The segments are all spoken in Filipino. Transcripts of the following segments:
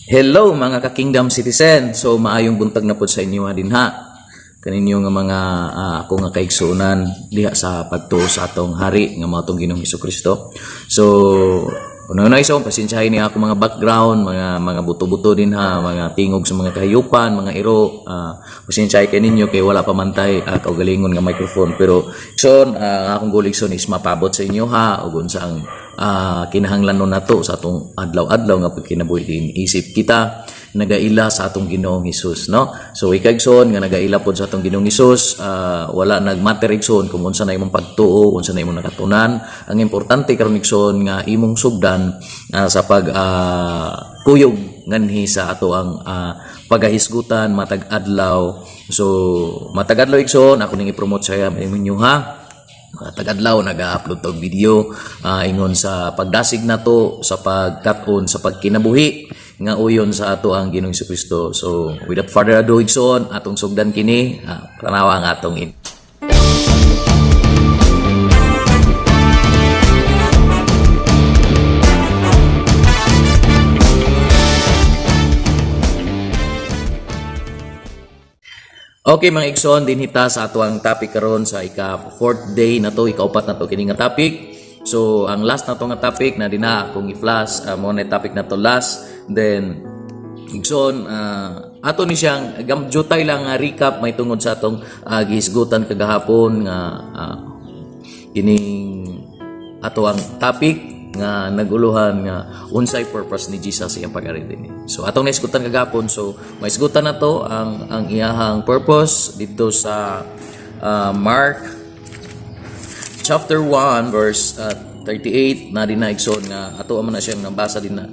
Hello mga ka-Kingdom citizen. So maayong buntag na po sa inyo dinha. Kaninyo nga mga ako nga kaigsunan diha sa pagtuo sa atong hari nga mao tong Ginoong Hesukristo. So una-una iso pasensyahay ni ako mga background, mga buto-buto din ha, mga tingog sa mga kahayupan, mga iro. Pasensyahay kay ninyo kay wala pa mantay kaugalingon nga microphone, pero son akong golig son is mapabot sa inyo ha ug unsa ang kinahanglan nato sa atong adlaw-adlaw nga pagkinabuhi din isip kita nagaila sa atong Ginoong Hesus, no? So ikagson nga nagaila pod sa atong Ginoong Hesus, wala nagmatter igson kung unsa na imong pagtuo, unsa na imong nakatunan. Ang importante karon igson nga imong sugdan sa pag kuyog nganhi sa ato ang pagahisgutan matag adlaw. So matag adlaw igson ako ning i-promote sa inyo ha. Tagadlaw nag-upload tog video ingon sa pagdasig nato sa pagkat-on sa pagkinabuhi nga uyon sa ato ang Ginoong Hesukristo. So without further ado igsoon atong sugdan kini tanawa ang atong Okay mga igsoon, dinhita sa ato ang topic karon sa ika-4th day na to, ika-4 na to kini nga topic. So ang last na to nga topic na dina akong i-flash mo na topic na to last. Then igsoon ato ni siyang gamjutay lang nga recap may tungod sa atong gihisgutan kagahapon nga kining ato ang topic nga naguluhan nga unsay purpose ni Jesus iyang pag-ari dinhi. So atong naisgutan kagapon, so maisgutan na to ang iyahang purpose dito sa Mark chapter 1 verse 38 na dinaigson nga ato man na siyang nabasa din na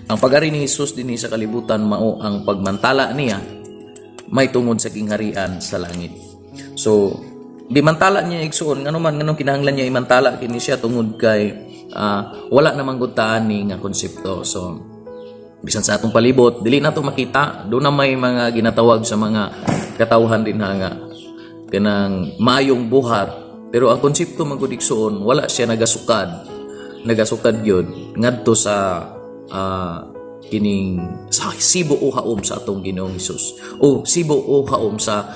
ang pag-ari ni Jesus dinhi sa kalibutan mao ang pagmantala niya may tungod sa kingharian sa langit. So di mantala niya igsoon nganong kinahanglan niya imantala kini siya tungod kay wala namang gudtaan ni nga konsepto. So bisan sa atong palibot dili nato makita do na may mga ginatawag sa mga katawhan din nga kanang maayong buhat, pero ang konsepto magudiksoon wala siya nagasukad gyud ngadto sa kining sa sibo o haom sa atong Ginoong Hesus o sibo o haom sa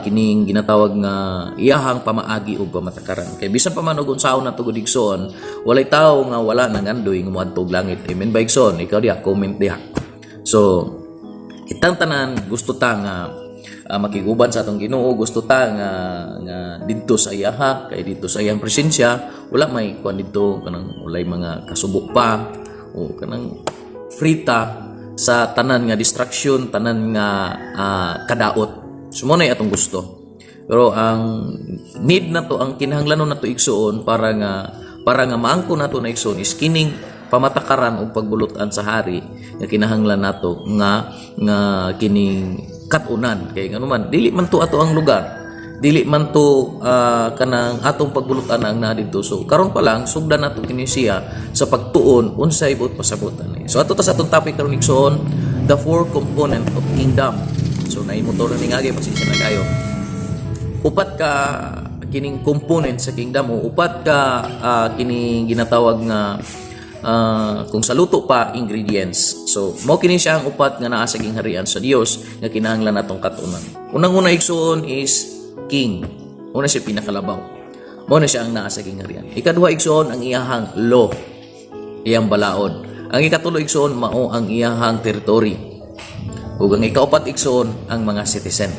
kining ginatawag nga iyahang pamaagi o pamatakaran. Kay bisan pa man og unsaon nato gudigson walay tawo nga wala nang andoy nga moadtog langit. Amen ba igsoon? Ikaw diha comment diha. So kitang tanan gusto ta nga makiguban sa atong Ginoo, gusto ta nga didto sa iyaha kay dito sa iyang presensya wala may kuan dito kanang walay mga kasubok pa o kanang frita sa tanan nga distraction, tanan nga kadaot. So mo na atong gusto. Pero ang need na to, ang kinahanglanon na to igsuon para nga maangko nato na igsuon is kining pamatakaran o pagbulutan sa hari nga kinahanglan nato nga kining katunan. Kay nganuman dili man to ato ang lugar, dili man to kanang atong pagbulutan ang nadito. So karon pa lang sugdan nato kini siya sa pagtuon unsay buot pasabutan ni. So ato ta sa atong topic karon igsoon, the four component of kingdom. So naimotor ni ngagi pasensya na kayo. Upat ka kining component sa kingdom o upat ka kining ginatawag nga kung sa luto pa ingredients. So mao kini siya ang upat nga naa sa gingharian sa Dios nga kinahanglan natong katunan. Unang-una igsoon is king. Una siya pinakalabaw. Mao na siya ang naa sa kingharian. Ikaduha igsoon ang iyahang law, iyang balaod. Ang ikatulo igsoon mao ang iyahang territory. Ug ang ikaupat igsoon ang mga citizen.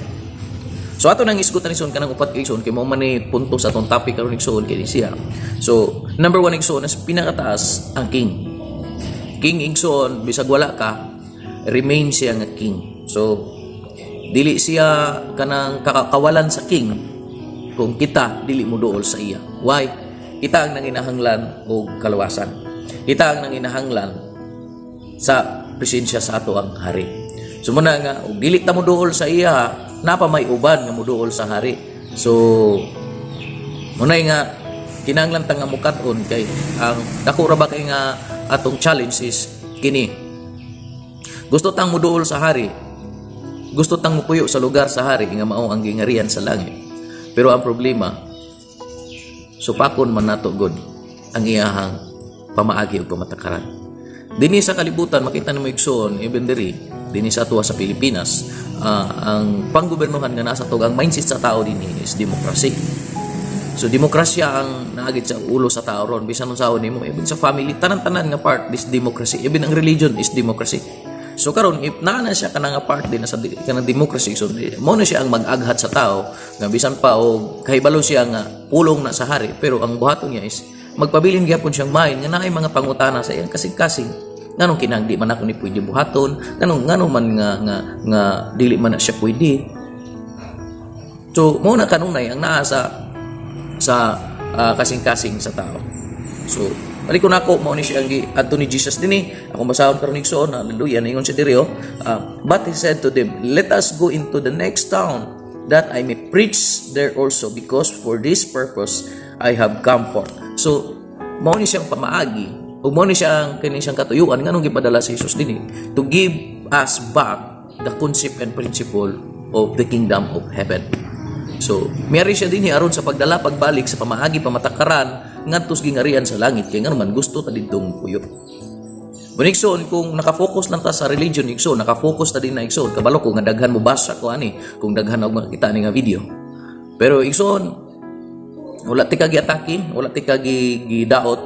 So ato nang isgutan igsoon kanang upat igsoon kay mao man ni punto sa atong topic karon igsoon kay siya. So number 1 igsoon is pinakataas ang king. King igsoon bisag wala ka remain siya nga king. So dili siya kanang kakakawalan sa king kung kita dili mo duol sa iya. Why? Kita ang nanginahanglan og kaluwasan. Kita ang nanginahanglan sa presensya sa ato ang hari. So muna nga og dili ta mo duol sa iya, napa may uban nga mo duol sa hari. So muna nga kinahanglan ta nga mukat-on kay ang dako ra ba kay nga atong challenge is kini. Gusto tang mo duol sa hari, gusto tang mupuyo sa lugar sa hari nga mao ang gingharian sa langit. Pero ang problema, supakon man nato god ang iyahang pamaagi ug pamatakaran. Dinhi sa kalibutan makita nimo igsoon even diri dinhi sa tuwa sa Pilipinas, ang panggobernohan nga nasa tug ang mindset sa tao dinhi is democracy. So demokrasya ang naagit sa ulo sa tao ron bisan unsa nimo, even sa family tanan-tanan nga part is democracy, even ang religion is democracy. So karon if naa na siya kanang part din sa kanang democracy, so mo na siya ang mag-aghat sa tao nga bisan pa og kahibalo siya nga pulong na sa hari, pero ang buhaton niya is magpabilin gyapon siyang main nga naay mga pangutana sa iyang kasing-kasing. Nganong kinahangdi man ako ni pwede buhaton, nganong man nga dili man na siya pwede. So mo na kanunay ang naa sa kasing-kasing sa tao. So balik ko nako mao ni siya ang adto ni Jesus dinhi. Ako basahon karon igsoon, hallelujah, ningon si diri but he said to them, let us go into the next town that I may preach there also, because for this purpose I have come forth. So mao ni siyang pamaagi ug mao ni siyang kini siyang katuyuan nganong gipadala si Jesus dinhi to give us back the concept and principle of the kingdom of heaven. So miyari siya dinhi aron sa pagdala pagbalik sa pamaagi pamatakaran ngadto gingarian sa langit, kay ngano man gusto ta didtong puyo. Bunigson kung nakafocus lang ta sa religion igsoon, nakafocus ta din na igsoon, kabalo ko nga daghan mo basa ko ani kung daghan og makita ni nga video. Pero igsoon wala ti ka giatake, wala ti ka gidaot.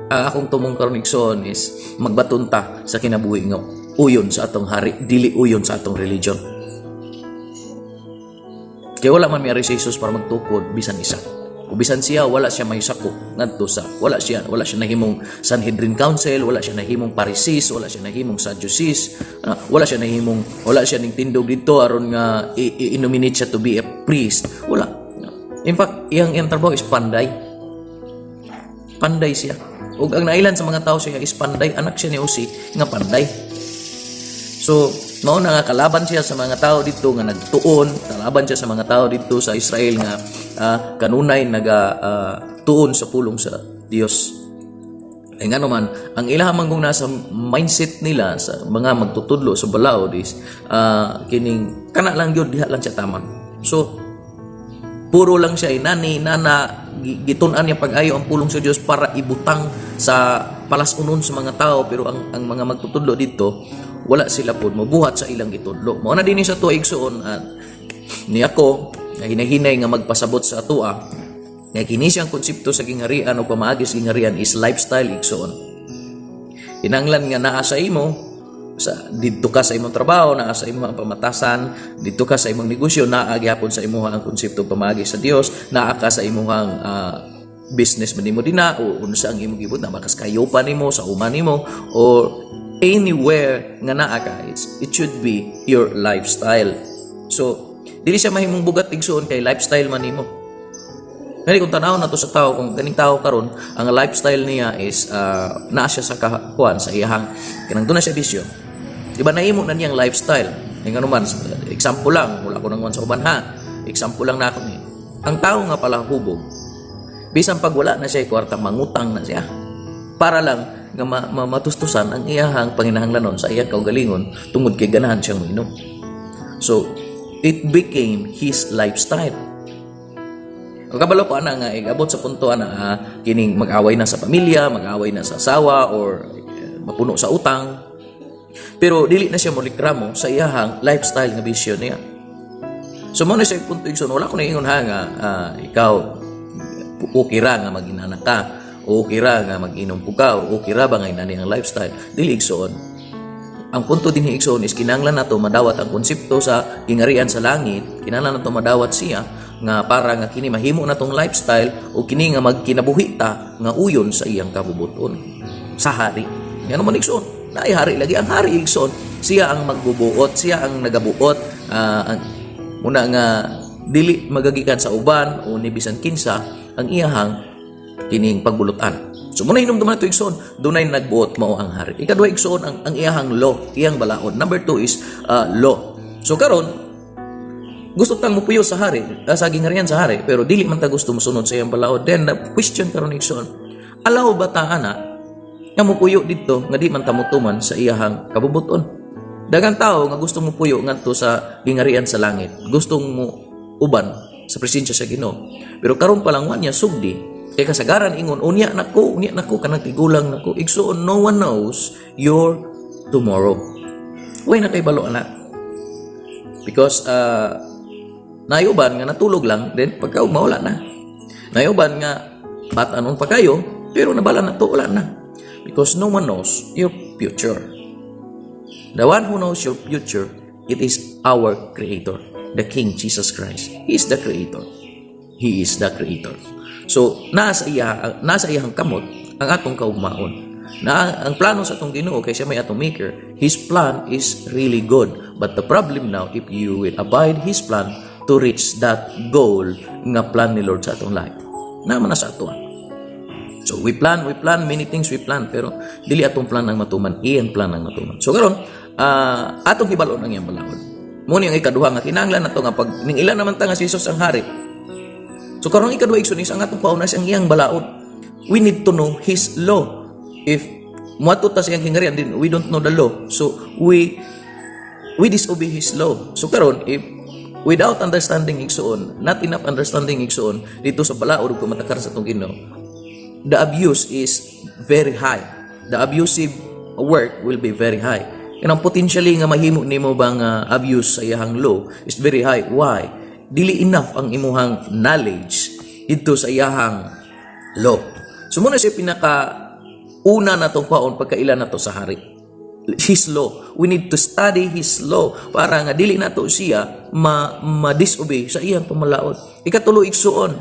Ang akong tumong karon igsoon is magbaton ta sa kinabuhi nga uyon sa atong hari, dili uyon sa atong religion. Kaya wala man miyari si Jesus para magtukod bisan isa. O bisan siya wala siya may sako ngadto sa wala siya nahimong Sanhedrin Council, wala siya nahimong Pharisees, wala siya nahimong Sadducees, wala siya ning tindog dito aron nga i-nominate siya to be a priest. Wala. In fact, iyang trabaho is panday. Panday siya. Ug ang nailan sa mga tao siya is panday, anak siya ni Usi nga panday. So mao na nga kalaban siya sa mga tao dito nga nagtuon, kalaban siya sa mga tao dito sa Israel nga kanunay tuon sa pulong sa Dios. Ay nga naman, ang ilang manggong nasa mindset nila sa mga magtutudlo sa balaod is kining kana lang gyud diha lang siya taman. So puro lang siya nana gitun-an niya pag-ayo ang pulong sa Dios para ibutang sa palas-unon sa mga tao, pero ang mga magtutudlo dito wala sila pod mabuhat sa ilang gitudlo. Mao na dinhi sa tuwa igsoon at ni ako nga hinahinay nga magpasabot sa atoa nga kini siyang konsepto sa gingarian o pamaagi sa gingarian is lifestyle igsoon. Kinahanglan nga naa sa imo dito ka sa imong trabaho, naa sa imong pamatasan, dito ka sa imong negosyo, naa gyapon sa imong ang konsepto pamaagi sa Dios, naa ka sa imong business man nimo dina o unsa ang imong gibot na bakas kayo pa nimo sa uma nimo or anywhere nga naa ka, it should be your lifestyle. So dili siya mahimong bugat igsoon kay lifestyle man nimo. Kani kung tanaw na to sa tao, kung ganing tao karon ang lifestyle niya is naa siya sa kakuan sa iyang kanang duna siya bisyo. Diba nahimo na niyang lifestyle? Nga naman, example lang, wala ko nang sa uban ha. Example lang na ako ni. Ang tao nga pala hubog, bisan pag wala na siya kwarta, mangutang na siya. Para lang nga matustusan ang iyahang panginahanglanon sa iyang kaugalingon tungod kay ganahan siyang minom. So, it became his lifestyle. Ang kabalo ko ana nga igabot sa punto na kining mag-away na sa pamilya, mag-away na sa asawa or mapuno sa utang. Pero dili na siya molikramo sa iyahang lifestyle nga bisyo niya. So mo na siya punto igsoon, wala ko na ingon ha nga ikaw okay ra nga mag-inanak ka, okay ra nga mag-inom ka, okay ra ba nga inani ang lifestyle? Dili igsoon. Ang punto din ni igsoon is kinahanglan nato madawat ang konsepto sa gingarian sa langit, kinahanglan nato madawat siya nga para nga kini mahimo natong lifestyle o kini nga magkinabuhi ta nga uyon sa iyang kabubuton sa hari. Ngano man igsoon? Naay hari lagi ang hari igsoon, siya ang magbubuot, siya ang nagabuot muna nga dili magagikan sa uban o ni bisan kinsa ang iyahang kining pagbulutan. So muna hinumduman nato igsoon, dunay nagbuot mao ang hari. Ikaduha igsoon ang iyahang law, iyang balaod. Number 2 is law. So karon gusto tang mupuyo sa hari, sa gingarian sa hari, pero dili man ta gusto mosunod sa iyang balaod. Then the question karon igsoon, alaw ba ta ana nga mupuyo dito nga di man ta motuman sa iyahang kabubuton? Daghang tao nga gusto mo puyo ngadto sa gingarian sa langit, gustong mo uban sa presensya sa Ginoo. Pero karon pa lang wa niya sugdi Kay kasagaran ingon, unya nako kanang tigulang nako. Igsuon, no one knows your tomorrow. Way na kay balo anak. Because nayuban nga natulog lang, then pagka mawala na. Nayuban nga batanon pa kayo, pero nabala na to, wala na. Because no one knows your future. The one who knows your future, it is our Creator, the King Jesus Christ. He is the Creator. He is the Creator. So, nasa iyang kamot ang atong kaugmaon. Na ang plano sa atong Ginoo kay siya may atong maker, His plan is really good. But the problem now, if you will abide His plan to reach that goal nga plan ni Lord sa atong life, naman na sa ato. So we plan many things we plan, pero dili atong plan ang matuman, iyang plan ang matuman. So karon atong hibalon ang iyang balakod. Mo ni ang ikaduha nga kinahanglan nato nga pag ning ilan naman ta nga si Jesus ang hari. So karon ikaduha igsunis ang atong pauna siyang iyang balaod. We need to know His law. If muato ta siyang hinggarian din, we don't know the law. So we disobey His law. So karon if without understanding igsuon, not enough understanding igsuon dito sa balaod ug matakar sa atong Ginoo, the abuse is very high. The abusive work will be very high. And ang potentially nga mahimo nimo bang abuse sa iyang law is very high. Why? Dili enough ang imuhang knowledge dito sa iyang law. So muna siya una na itong paon pagkailan na to sa hari. His law. We need to study His law para nga dili na to siya ma-disobey sa iyang pamalaod. Ikatulo igsuon.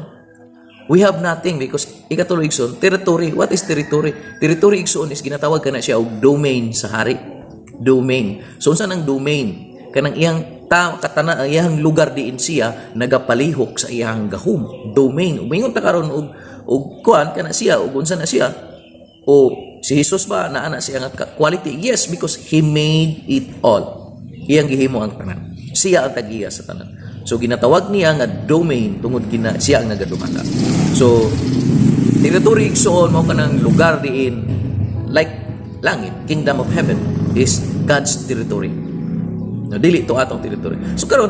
We have nothing because ikatulo igsuon, territory. What is territory? Territory igsuon is ginatawag kana siya og domain sa hari. Domain. So unsa nang domain? Kanang iyang katana ang iyang lugar diin siya nagapalihok sa iyang gahum. Domain. Umingon ta karon og kuan kana siya og unsa na siya? O si Jesus ba naa siya nga quality? Yes, because He made it all. Iyang gihimo ang tanan. Siya ang tagiya sa tanan. So ginatawag niya nga domain tungod kina siya ang nagadumala. So territory igsoon mo kanang lugar diin like langit, kingdom of heaven is God's territory. No, dili to atong territory. So karon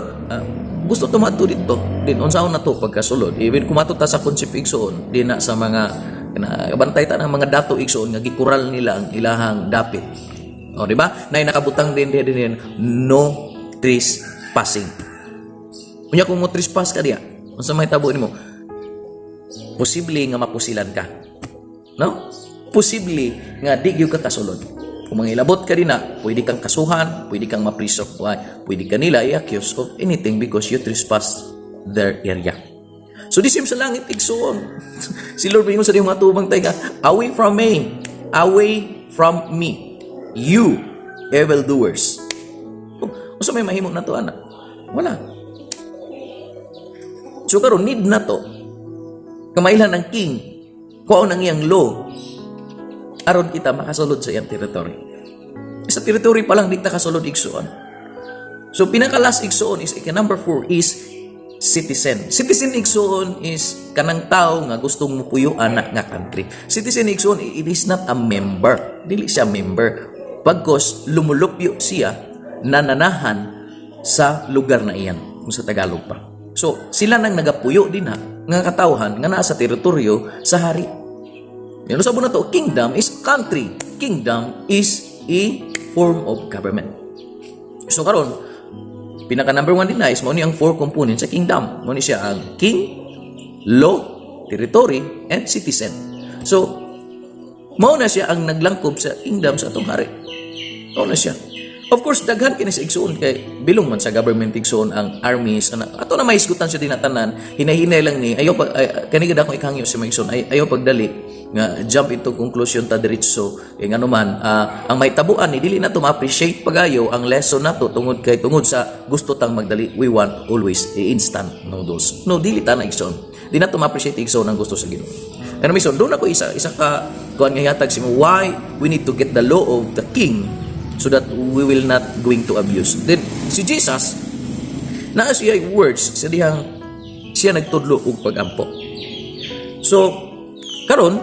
gusto tumato dito din unsaon na to pagkasulod. Even kumato ta sa concept igsoon di na sa mga bantay ta ng mga dato igsoon nga gikural nila ang ilahang dapit. O di ba? Nay nakabutang din no trespassing. Unya kung mo trespass ka diya, unsa may tabo nimo? Posible nga mapusilan ka. No? Posible nga di gyud ka kasulod. Kung mangilabot ka dina, pwede kang kasuhan, pwede kang mapriso. Why? Pwede ka nila i-accuse of anything because you trespass their area. So di sa langit igsoon. Si Lord bingon sa diyong mga tubang tayo, away from me, you evildoers. Unsa may mahimo na to anak? Wala. So karon need na to. Kamailan ang king, kuon ang iyang law, aron kita makasulod sa iyang territory. Sa territory pa lang di ta kasulod igsoon. So pinaka-last igsoon is number 4 is citizen. Citizen igsoon is kanang tao nga gustong mupuyuan nga country. Citizen igsoon, it is not a member. Dili siya member. Pagkos lumulupyo siya nananahan sa lugar na iyan, kung sa Tagalog pa. So sila nang nagapuyo din nga katawhan nga nasa teritoryo sa hari. Yan sa na to, kingdom is country. Kingdom is a form of government. So karon, pinaka number 1 din na is mo ni ang 4 components sa kingdom. Mo ni siya ang king, law, territory, and citizen. So, mao na siya ang naglangkob sa kingdom sa atong hari. Mao na siya. Of course, daghan kini sa igsoon kay bilong man sa government igsoon ang armies. Ato na mahisgutan siya dinatanan, hinahinay lang ni ayo pag kani gid akong ikangyo si maigsoon ayo pagdali nga jump into conclusion ta diretso kay ngano man ang may tabuan ni dili na to ma-appreciate pagayo ang lesson nato tungod sa gusto tang magdali. We want always instant noodles. No, dili ta na igsoon. Di na to ma-appreciate igsoon ang gusto sa Ginoo. Ano mison, doon ako isa ka kuan nga hatag si mo why we need to get the law of the king so that we will not going to abuse. Then si Jesus naa siya words sa dihang siya nagtudlo og pagampo. So karon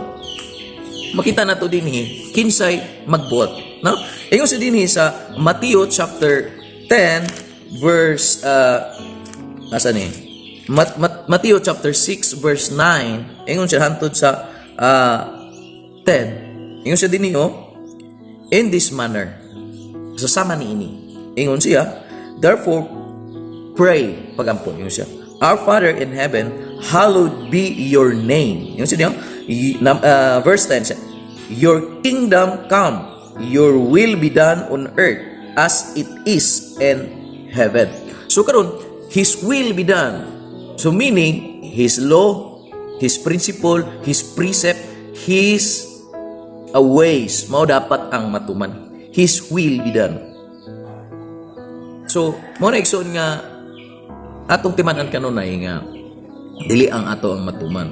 makita nato dinhi kinsay magbuot, no? Ingon sa dinhi sa Matthew chapter 10 verse asa ni Matthew chapter 6 verse 9, ingon siya hantod sa 10. Ingon siya dinhi in this manner. So sama niini. Ingon siya, therefore pray, pagampon ingon siya. Our Father in heaven, hallowed be your name. Ingon siya verse 10 siya. Your kingdom come, your will be done on earth as it is in heaven. So karon, His will be done. So meaning, His law, His principle, His precept, His ways, mao dapat ang matuman. His will be done. So, mo na igsoon nga atong timanan kanunay nga dili ang ato ang matuman.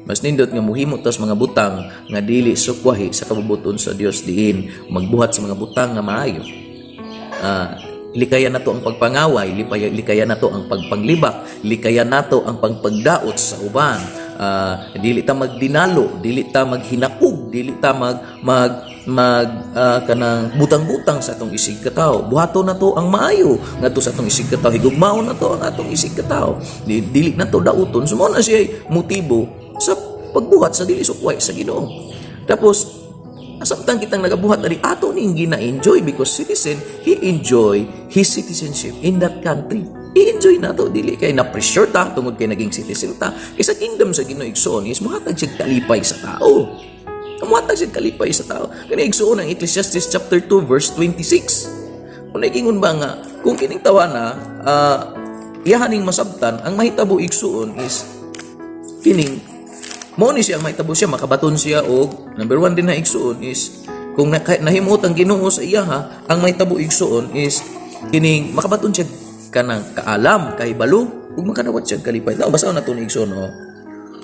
Mas nindot nga muhimo tas mga butang nga dili sukwahi sa kabubuton sa Dios diin magbuhat sa mga butang nga maayo. Likayan nato ang pagpangaway, likayan nato ang pagpanglibak, likayan nato ang pagpagdaot sa uban. Dili ta magdinalo, dili ta maghinakog, dili ta kanang butang-butang sa atong isig katawo. Buhato na to ang maayo ngadto sa atong isig katawo, higugmao na to ang atong isig katawo. Dili na to dauton. Sumo na siya motibo sa pagbuhat sa dili sukway sa Ginoo. Tapos samtang kitang nagabuhat ali ato ning gina-enjoy because citizen he enjoy his citizenship in that country. I-enjoy na to, dili kay na pressure ta tungod kay naging citizen ta. Kay sa kingdom sa Ginoo igsoon is muhatag siya kalipay sa tao. Muhatag siya kalipay sa tao. Kani igsoon ang Ecclesiastes chapter 2 verse 26. Kung nagingon ba nga kung kining tawana iyahaning masabtan ang mahitabo igsoon is kining mo ni siya mahitabo siya makabaton siya og number 1 din na igsoon is kung nahimot ang Ginoo sa iya ang mahitabo igsoon is kining makabaton siya kanang kaalam kay balo ug makadawat siya kalipay. Daw basaon nato ni igsoon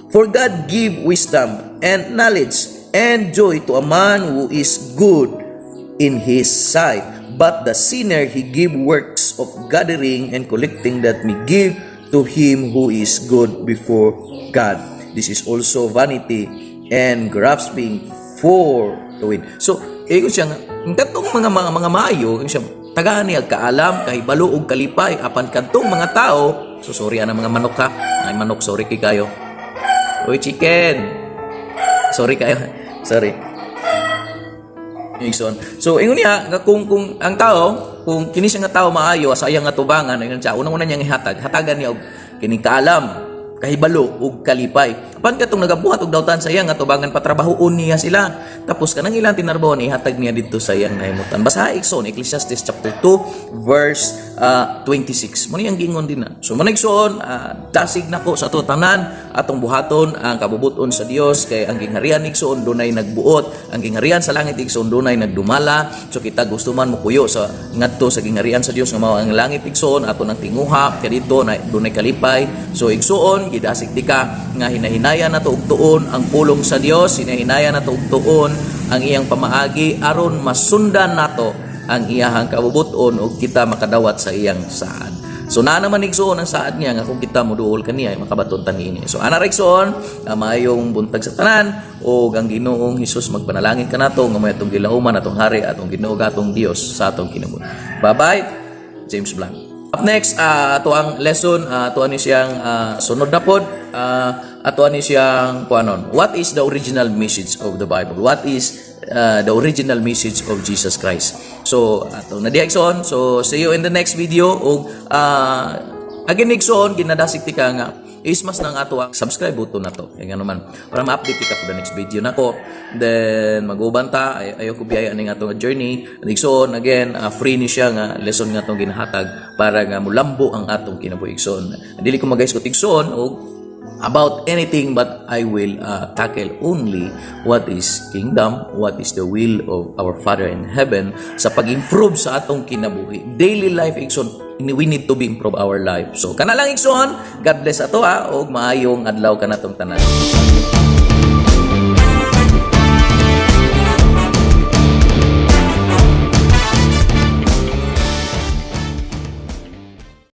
For God give wisdom and knowledge and joy to a man who is good in his sight, but the sinner he give works of gathering and collecting that may give to him who is good before God. This is also vanity and grasping for the wind. So, kung siya ang katong mga maayo, kung siya tagaan niya kaalam, kahibalo ug kalipay apan kadtong mga tao, so sorry ana mga manok ka. Ay manok, sorry kay kayo. Oy chicken. Sorry kayo. Sorry. So, ingon niya kung ang tao, kung kini siya nga tao maayo sa iyang atubangan, ingon siya unang-una niyang hatagan niya og kining kaalam, kahibalo ug kalipay. Apan katong nagabuhat og dawtan sa iya nga tubangan patrabahoon niya sila. Tapos kanang ilang tinarbaho ni hatag niya didto sa iyang nahimutan. Basa igsoon Ecclesiastes chapter 2 verse 26. Mo niyang gingon din na. So manigsoon dasig nako sa ato tanan atong buhaton ang kabubuton sa Dios kay ang gingharian igsoon dunay nagbuot, ang gingharian sa langit igsoon dunay nagdumala. So kita gusto man mopuyo sa ngadto sa gingharian sa Dios nga mao ang langit igsoon ato nang tinguha kay dito na dunay kalipay. So igsoon gidasig di ka nga hinahinayan nato og tuon ang pulong sa Dios, hinahinayan nato og tuon ang iyang pamaagi aron masundan nato ang iyahang kabubuton ug kita makadawat sa iyang saad. So naa naman igsoon ang saad niya nga kung kita moduol kaniya makabaton ta niini. So ana igsoon maayong buntag sa tanan ug ang Ginoong Hesus magpanalangin kanato nga may atong gilauman atong hari atong Ginoo atong Dios sa atong kinabuhi. Bye-bye. James Blanc. Up next, ato ang lesson, ato ani siyang sunod na pod, ato ani siyang kuanon. What is the original message of the Bible? What is the original message of Jesus Christ? So, ato na diagson. So, see you in the next video. Og again igsoon ginadasig ti ka nga is mas nang ato ang subscribe button na to. Kaya nga naman, para ma-update ka for the next video na ko. Then, mag-uban ta. Ayaw ko biyaya ng atong journey. Igsoon, again, free ni siya nga lesson nga itong ginahatag para nga mulambo ang atong kinabuhi igsoon. Dili ko mag-guys ko tigsoon o about anything but I will tackle only what is kingdom, what is the will of our Father in heaven sa pag-improve sa atong kinabuhi. Daily life igsoon, we need to be improve our life. So kana lang igsoon, God bless ato og maayong adlaw kanatong tanan.